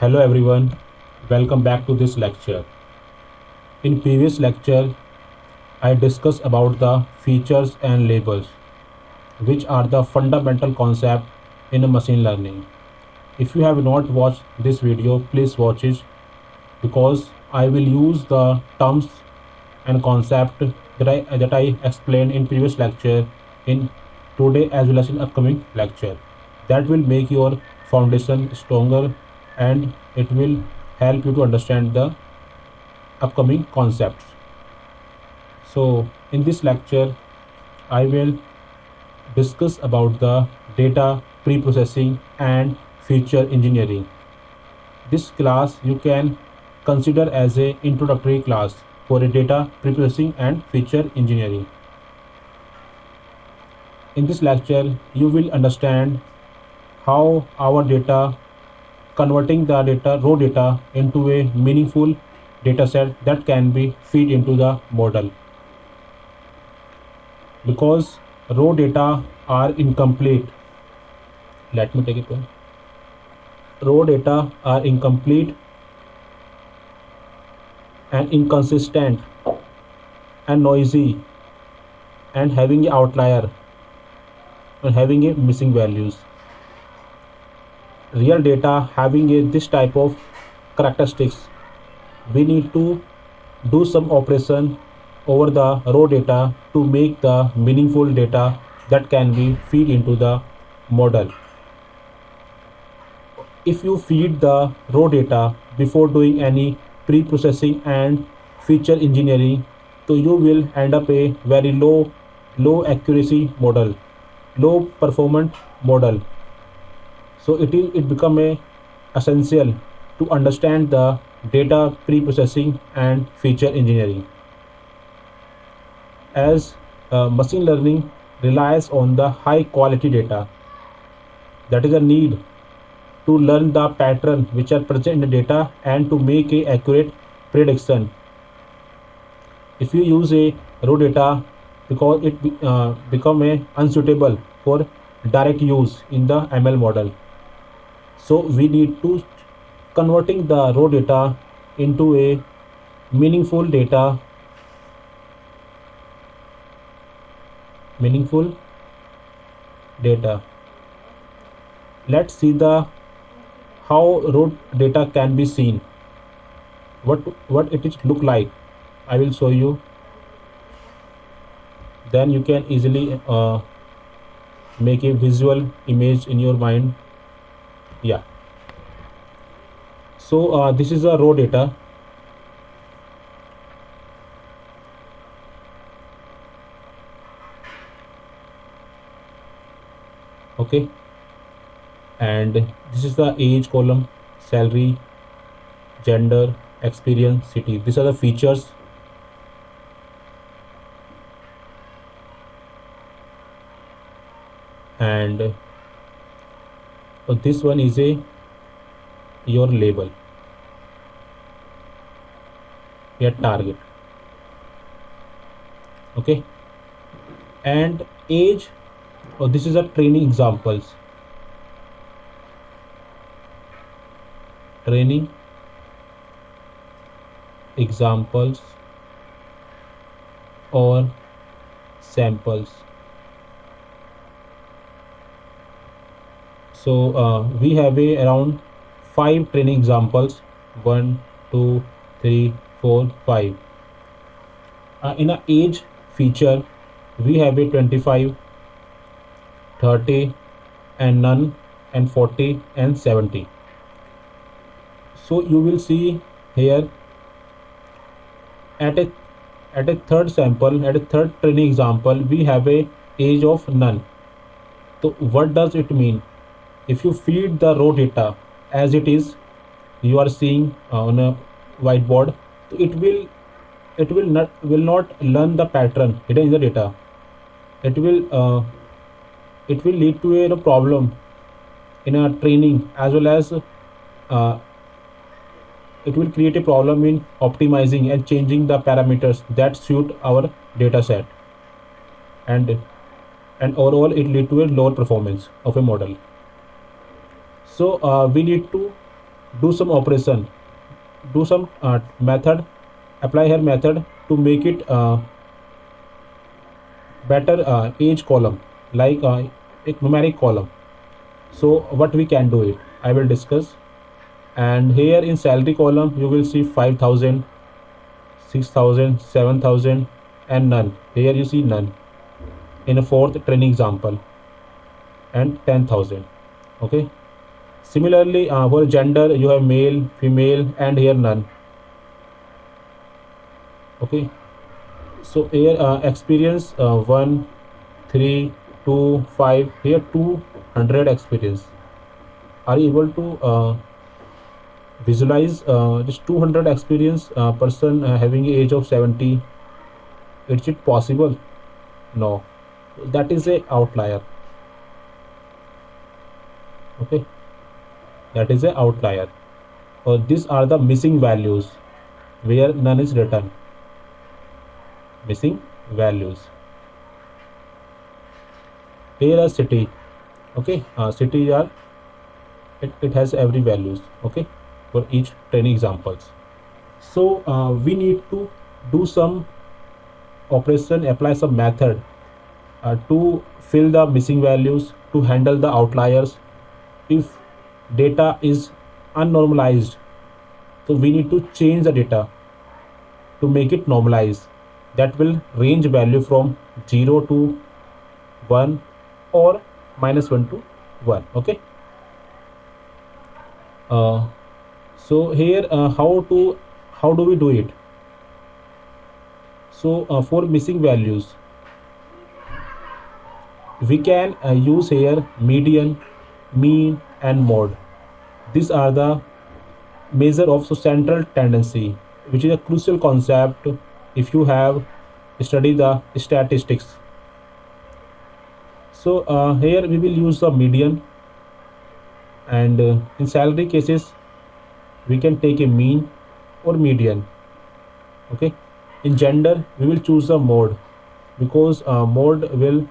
Hello everyone, welcome back to this lecture. In previous lecture, I discussed about the features and labels, which are the fundamental concept in machine learning. If you have not watched this video, please watch it because I will use the terms and concept that I explained in previous lecture in today as well as in upcoming lecture. That will make your foundation stronger and it will help you to understand the upcoming concepts. So in this lecture, I will discuss about the data pre-processing and feature engineering. This class you can consider as a introductory class for a data pre-processing and feature engineering. In this lecture, you will understand how our data converting the data raw data into a meaningful data set that can be feed into the model because raw data are incomplete. Let me take it one. Raw data are incomplete and inconsistent and noisy and having a outlier and having a missing values. Real data having this type of characteristics, we need to do some operation over the raw data to make the meaningful data that can be feed into the model. If you feed the raw data before doing any pre-processing and feature engineering, so you will end up a very low accuracy model, low performant model. So it become a essential to understand the data pre-processing and feature engineering, as machine learning relies on the high quality data. That is a need to learn the pattern which are present in the data and to make a accurate prediction. If you use a raw data, because become a unsuitable for direct use in the ML model, so we need to converting the raw data into a meaningful data meaningful data. Let's see the how raw data can be seen, what it is look like. I will show you, then you can easily make a visual image in your mind. Yeah, so this is a raw data. Okay, and this is the age column, salary, gender, experience, city. These are the features. And this one is a your label, your target. Okay, and age, this is a training examples, training examples or samples. So we have around 5 training examples, 1 2 3 4 5. In a age feature, we have a 25, 30 and none and 40 and 70. So you will see here at a third sample, at a third training example, we have a age of none. So what does it mean? If you feed the raw data as it is, you are seeing on a whiteboard, it will not learn the pattern hidden in the data. It will lead to a problem in a training, as well as uh, it will create a problem in optimizing and changing the parameters that suit our data set, and overall it lead to a lower performance of a model. So we need to do some operation, do some method, apply here method to make it better age column, like a numeric column. So what we can do it, I will discuss. And here in salary column you will see 5,000, 6,000, 7,000, and none. Here you see none in a fourth training example, and 10,000. Okay, similarly for gender you have male, female, and here none. Okay, so here experience 1, 3, 2, 5, here 200 experience. Are you able to visualize just 200 experience person having a age of 70? Is it possible? No, that is a outlier. Okay, that is a outlier. These are the missing values where none is written. Missing values. Here a city. Okay, city are it has every values. Okay, for each training examples. So we need to do some operation, apply some method to fill the missing values, to handle the outliers. If data is unnormalized, so we need to change the data to make it normalize. That will range value from 0 to 1 or -1 to 1. Okay, so here how do we do it? So for missing values we can use here median, mean, and mode. These are the measure of so central tendency, which is a crucial concept if you have studied the statistics. So here we will use the median, and in salary cases we can take a mean or median. Okay, in gender we will choose the mode, because mode will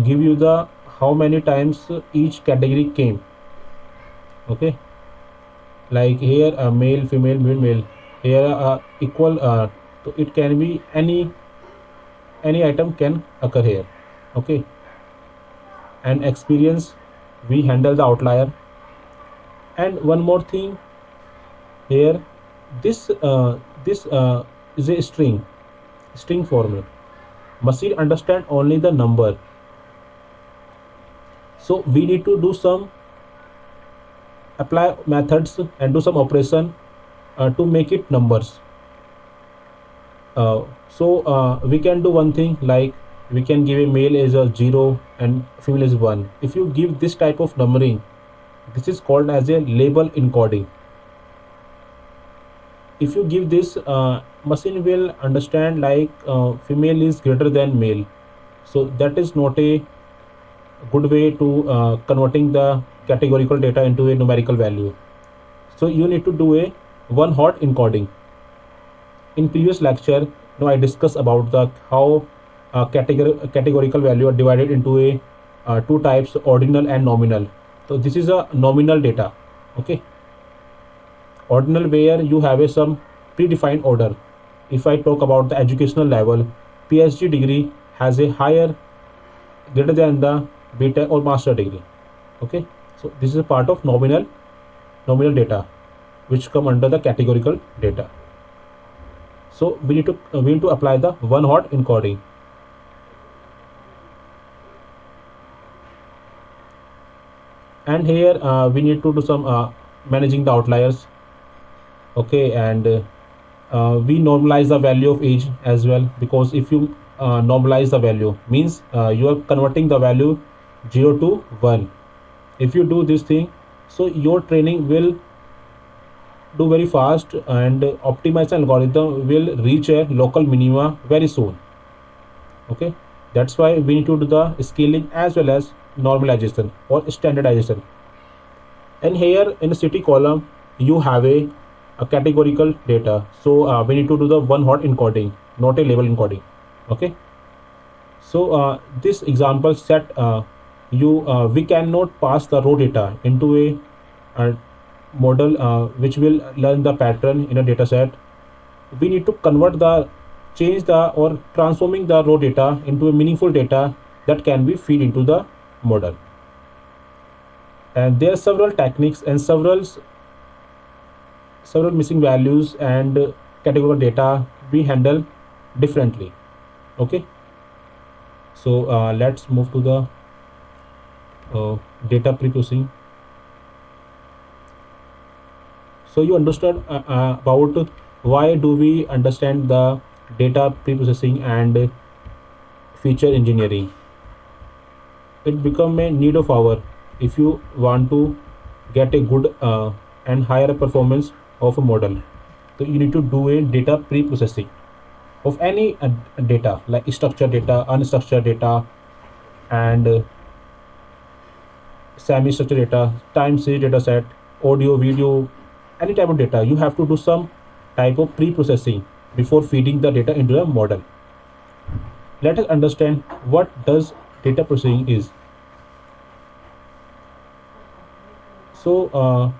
give you the how many times each category came. Okay, like here male, female, male. Here equal, so it can be any item can occur here. Okay, and experience we handle the outlier. And one more thing here, this is a string format. Machine understand only the number, so we need to do some apply methods and do some operation to make it numbers. So we can do one thing, like we can give a male as a 0 and female is 1. If you give this type of numbering, this is called as a label encoding. If you give this, machine will understand like female is greater than male. So that is not a good way to converting the categorical data into a numerical value. So you need to do a one hot encoding. In previous lecture, now I discussed about the how categorical value are divided into a two types, ordinal and nominal. So this is a nominal data. Okay, ordinal where you have a some predefined order. If I talk about the educational level, PhD degree has a higher greater than the BTech or master degree. Okay, so this is a part of nominal data which come under the categorical data. So we need to apply the one hot encoding. And here we need to do some managing the outliers. Okay, and we normalize the value of age as well, because if you normalize the value means you are converting the value 0 to 1. If you do this thing, so your training will do very fast, and optimized algorithm will reach a local minima very soon. Okay, that's why we need to do the scaling as well as normalization or standardization. And here in the city column you have a categorical data, so we need to do the one hot encoding, not a label encoding. Okay, so this example set we cannot pass the raw data into a model which will learn the pattern in a data set. We need to convert the change the or transforming the raw data into a meaningful data that can be feed into the model. And there are several techniques and several missing values and categorical data we handle differently. Okay, so let's move to the data pre-processing. So you understand about why do we understand the data pre-processing and feature engineering. It become a need of our if you want to get a good and higher performance of a model. So you need to do a data pre-processing of any data like structured data, unstructured data, and semi-structured data, time series data set, audio, video, any type of data. You have to do some type of pre-processing before feeding the data into a model. Let us understand what does data processing is. So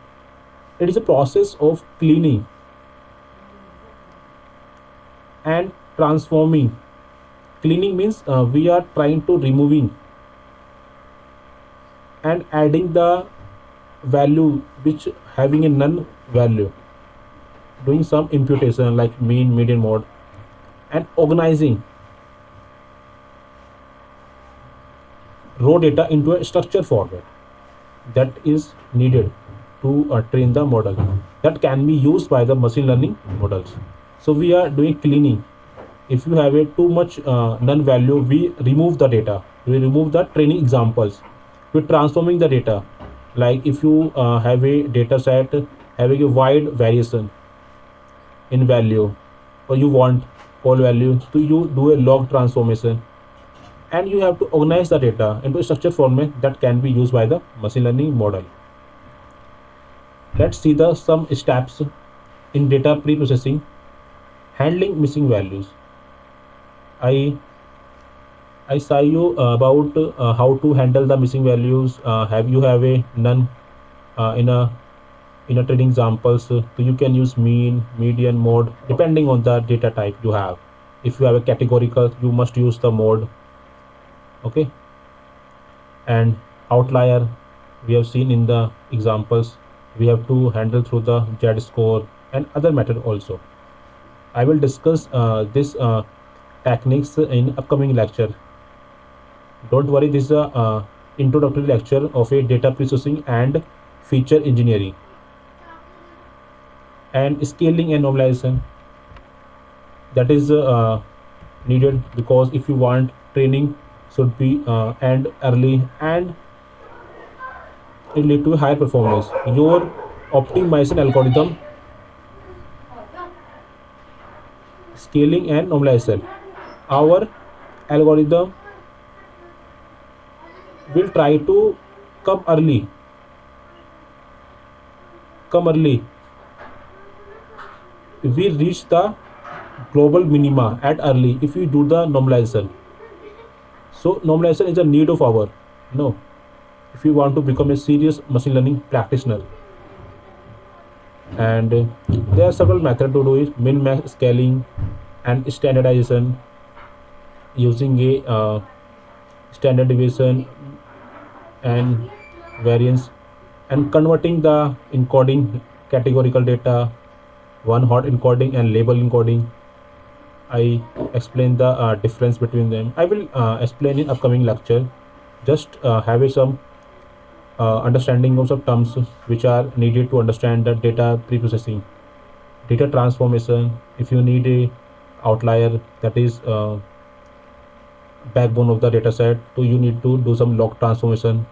it is a process of cleaning and transforming. Cleaning means we are trying to removing and adding the value which having a none value, doing some imputation like mean, median, mode, and organizing raw data into a structured format that is needed to train the model that can be used by the machine learning models. So we are doing cleaning. If you have a too much none value, we remove the data, we remove the training examples, we're transforming the data. Like if you have a data set having a wide variation in value, or you want all value, so you do a log transformation, and you have to organize the data into a structured format that can be used by the machine learning model. Let's see the some steps in data pre-processing. Handling missing values. I I saw you about how to handle the missing values. Have you have a none in a training examples? So you can use mean, median, mode depending on the data type you have. If you have a categorical, you must use the mode. Okay, and outlier we have seen in the examples. We have to handle through the Z score and other method also. I will discuss this techniques in upcoming lecture. Don't worry, this is a introductory lecture of a data processing and feature engineering and scaling and normalization. That is needed because if you want training should be and early and it lead to high performance. Your optimization algorithm, scaling and normalization. Our algorithm will try to come early, come early. We reach the global minima at early if we do the normalization. So normalization is a need of our no. If you want to become a serious machine learning practitioner, and there are several methods to do it: min max scaling and standardization using a standard deviation and variance, and converting the encoding categorical data, one hot encoding and label encoding. I explain the difference between them. I will explain in upcoming lecture. Just have a some understanding of some terms which are needed to understand the data pre-processing, data transformation. If you need a outlier, that is backbone of the data set, so you need to do some log transformation,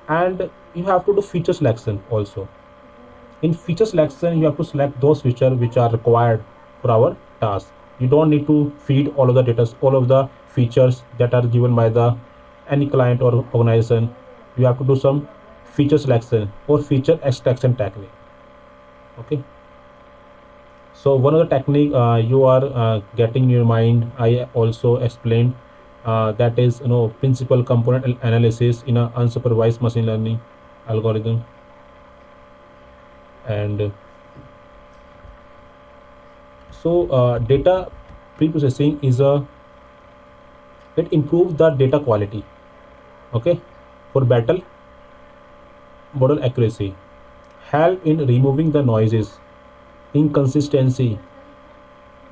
and you have to do feature selection also. In feature selection, you have to select those features which are required for our task. You don't need to feed all of the data, all of the features that are given by the any client or organization. You have to do some feature selection or feature extraction technique. Okay, so one of the technique you are getting in your mind, I also explained, that is principal component analysis in a unsupervised machine learning algorithm. And data pre-processing is a it improves the data quality, okay, for better model accuracy, help in removing the noises, inconsistency,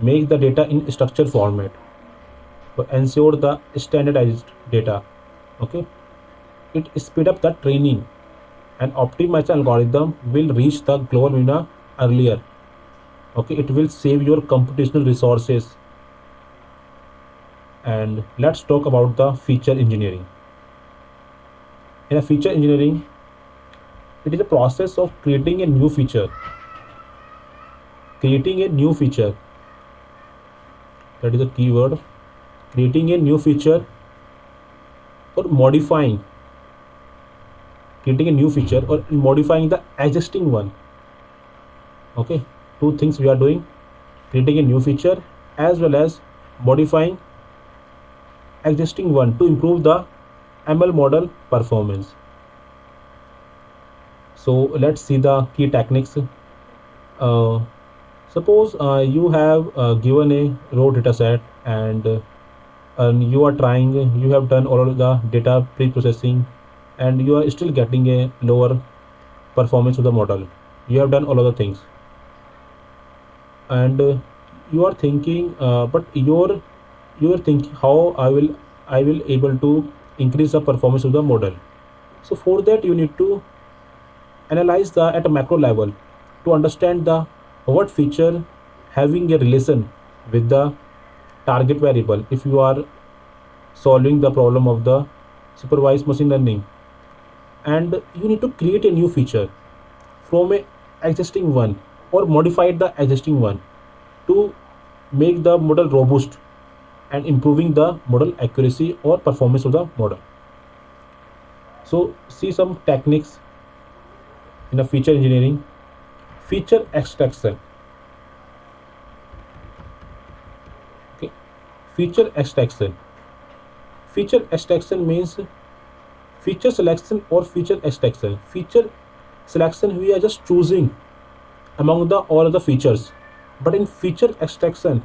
make the data in structured format, or ensure the standardized data, okay. It speed up the training and optimize the algorithm will reach the global minima earlier, okay. It will save your computational resources. And let's talk about the feature engineering. In a feature engineering, it is a process of creating a new feature, creating a new feature, that is the keyword, creating a new feature, or modifying, creating a new feature or modifying the existing one, okay. Two things we are doing: creating a new feature as well as modifying existing one to improve the ML model performance. So let's see the key techniques. uh, Suppose you have given a raw data set, and you are trying, you have done all of the data pre-processing, and you are still getting a lower performance of the model. You have done all of the things, and you are thinking, but you are thinking how I will able to increase the performance of the model. So for that you need to analyze the at a macro level to understand the what feature having a relation with the target variable. If you are solving the problem of the supervised machine learning, and you need to create a new feature from a existing one or modify the existing one to make the model robust and improving the model accuracy or performance of the model. So see some techniques in a feature engineering. Feature extraction, okay. Feature extraction, feature extraction means feature selection or feature extraction. Feature selection, we are just choosing among the all of the features, but in feature extraction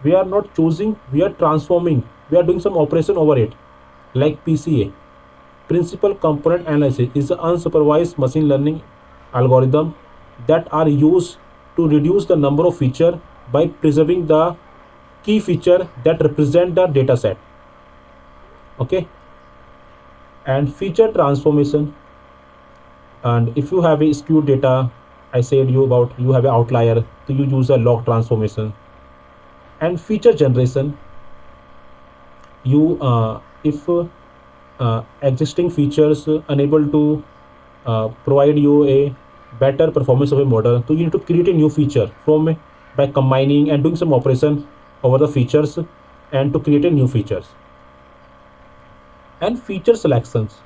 we are not choosing, we are transforming, we are doing some operation over it, like PCA, principal component analysis, is the unsupervised machine learning algorithm that are used to reduce the number of feature by preserving the key feature that represent the data set, okay. And feature transformation, and if you have a skewed data, I said you about you have an outlier, so you use a log transformation. And feature generation, you if existing features unable to provide you a better performance of a model, so you need to create a new feature from by combining and doing some operation over the features and to create a new features. And feature selections,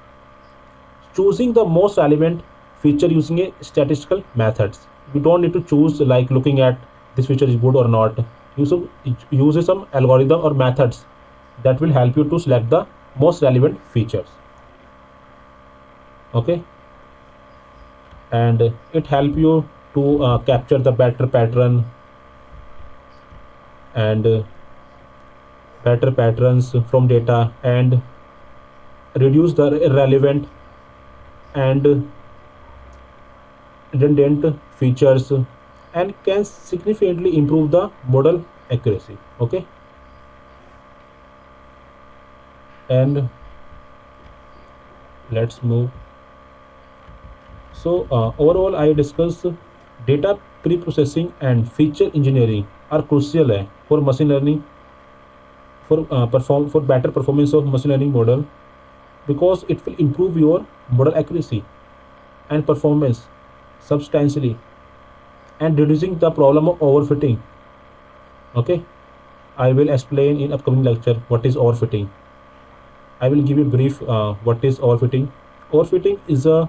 choosing the most relevant feature using a statistical methods. You don't need to choose like looking at this feature is good or not. You should use some algorithm or methods that will help you to select the most relevant features, okay. And it help you to capture the better pattern and better patterns from data and reduce the irrelevant and redundant features and can significantly improve the model accuracy, okay. And let's move. So overall I discussed data pre-processing and feature engineering are crucial for machine learning, for better performance of machine learning model, because it will improve your model accuracy and performance substantially and reducing the problem of overfitting, okay. I will explain in upcoming lecture what is overfitting. I will give you brief what is overfitting. Overfitting is a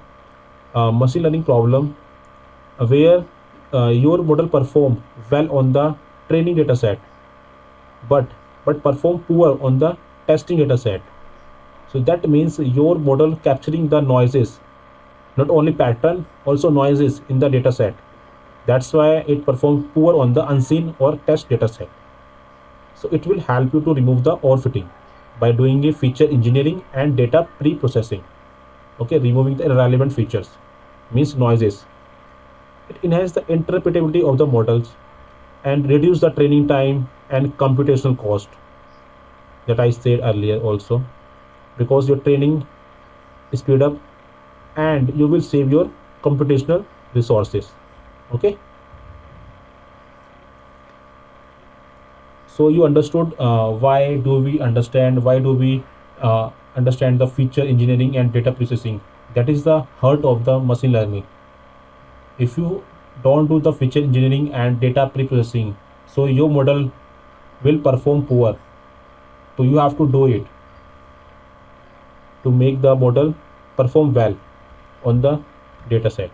machine learning problem where your model perform well on the training data set, but perform poor on the testing data set. So that means your model capturing the noises, not only pattern, also noises in the data set, That's why it performs poor on the unseen or test data set. So it will help you to remove the overfitting by doing a feature engineering and data pre-processing. Okay, removing the irrelevant features means noises. It enhances the interpretability of the models and reduce the training time and computational cost that I said earlier also, because your training speed up and you will save your computational resources. Okay, so you understood why do we understand the feature engineering and data processing. That is the heart of the machine learning. If you don't do the feature engineering and data pre-processing, so your model will perform poor. So you have to do it to make the model perform well on the data set.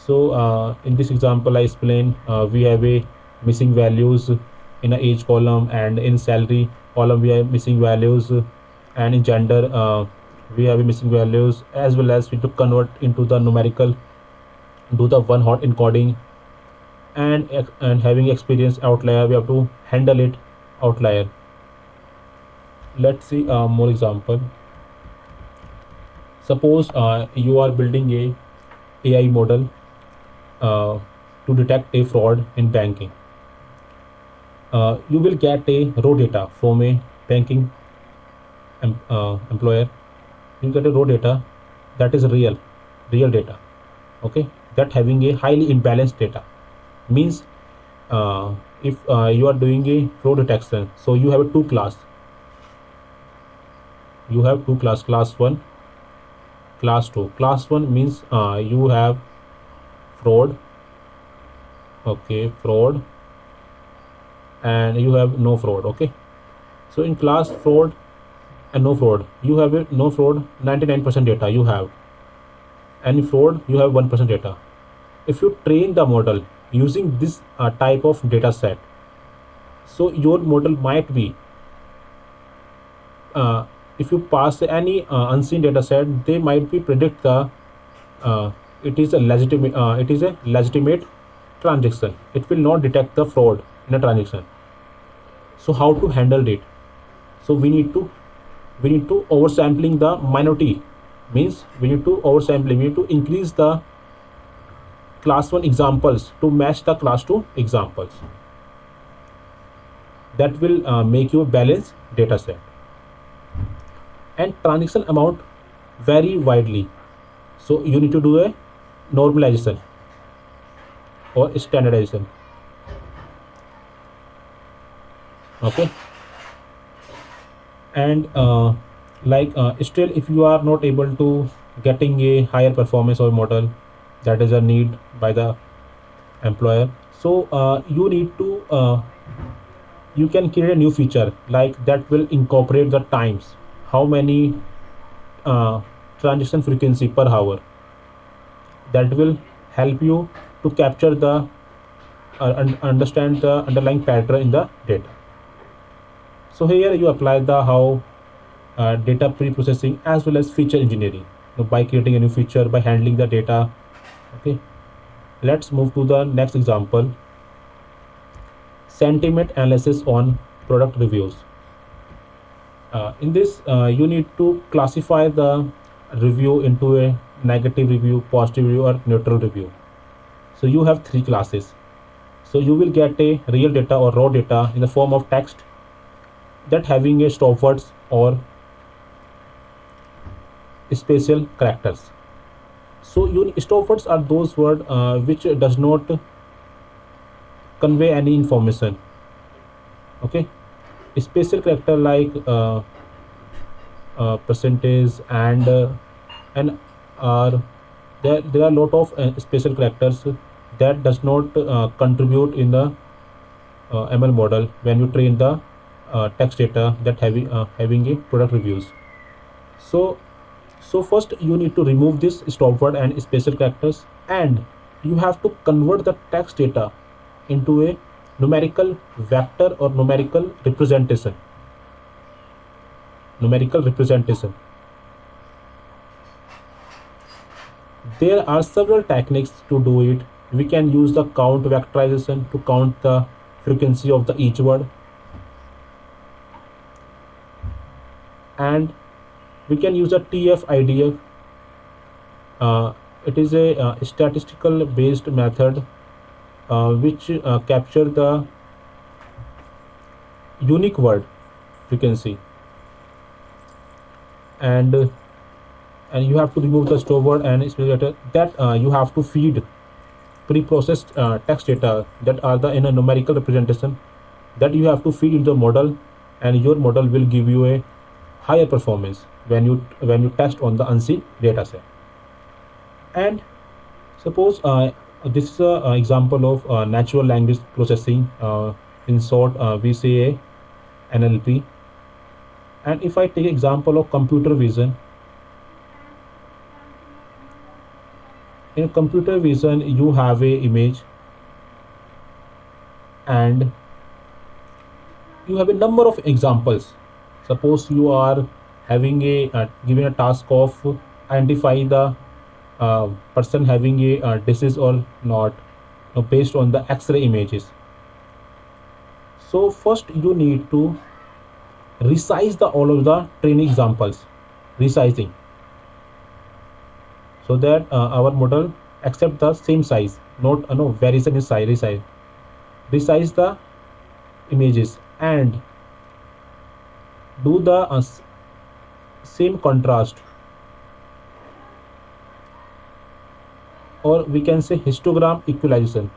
So in this example I explain, we have a missing values in a age column, and in salary column we have missing values, and in gender we have a missing values, as well as we to convert into the numerical, do the one hot encoding, and having experience outlier we have to handle it outlier. Let's see more example. Suppose you are building a AI model to detect a fraud in banking. You will get a raw data from a banking employer. You get a raw data that is real data. Okay, that having a highly imbalanced data means, if you are doing a fraud detection, so you have a two class. You have two class 1, class 2. Class 1 means you have fraud. Okay, fraud, and you have no fraud. Okay, so in class fraud and no fraud, you have a no fraud 99% data you have, and in fraud you have 1% data. If you train the model using this type of data set, so your model might be, if you pass any unseen data set, they might be predict the uh, it is a legitimate transaction. It will not detect the fraud in a transaction. So how to handle it? So we need to oversampling the minority, means we need to increase the class 1 examples to match the class 2 examples. That will make you a balanced data set. And transaction amount vary widely, so you need to do a normalization or standardization. Okay, and still if you are not able to getting a higher performance or model, that is a need by the employer, so you need to you can create a new feature like that will incorporate the times, how many uh, transaction frequency per hour. That will help you to capture the understand the underlying pattern in the data. So here you apply the how data pre-processing as well as feature engineering, by creating a new feature, by handling the data. Okay, let's move to the next example. Sentiment analysis on product reviews. In this you need to classify the review into a negative review, positive review, or neutral review. So you have three classes. So you will get a real data or raw data in the form of text that having a stop words or special characters. So stop words are those words which does not convey any information. Okay, special character like percentage and are there are a lot of special characters that does not contribute in the ML model when you train the text data that having a product reviews. So first you need to remove this stop word and special characters, and you have to convert the text data into a numerical vector or numerical representation. There are several techniques to do it, We can use the count vectorization to count the frequency of the each word, and we can use a TF-IDF. It is a statistical based method which capture the unique word frequency, and you have to remove the store word and space data that you have to feed pre-processed text data that are the in a numerical representation that you have to feed into the model, and your model will give you a higher performance when you test on the unseen data set. And suppose this is a example of natural language processing, in short we say a NLP. And if I take example of computer vision, in computer vision you have a image, and you have a number of examples. Suppose you are having a given a task of identify the person having a disease or not, based on the X-ray images. So first you need to resize the all of the training examples, resizing, so that our model accept the same size, not no variation in size. Resize the images and do the same contrast, or we can say histogram equalization.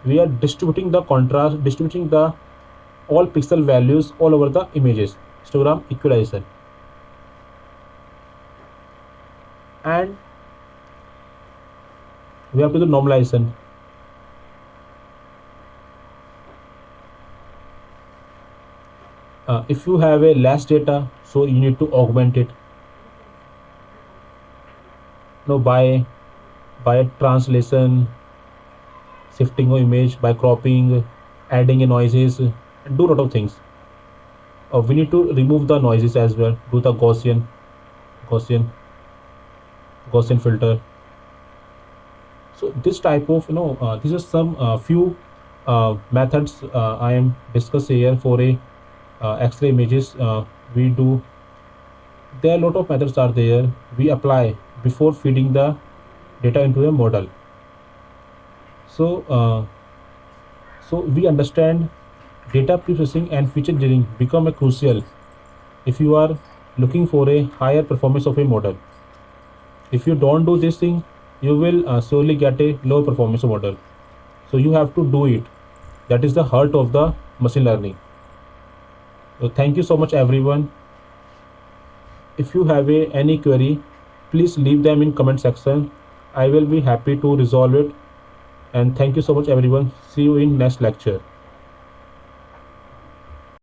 We are distributing the contrast, distributing the all pixel values all over the images, histogram equalization. And we have to do normalization. If you have a less data, so you need to augment it, by translation, shifting of image, by cropping, adding in noises, and do a lot of things. We need to remove the noises as well, do the Gaussian Gaussian filter. So this type of these are some few methods I am discuss here for a X-ray images. We do There are a lot of methods are there we apply before feeding the data into a model. So we understand data processing and feature engineering become a crucial if you are looking for a higher performance of a model. If you don't do this thing, you will surely get a low performance model. So you have to do it. That is the heart of the machine learning. So thank you so much everyone. If you have any query, please leave them in comment section. I will be happy to resolve it. And thank you so much everyone. See you in next lecture.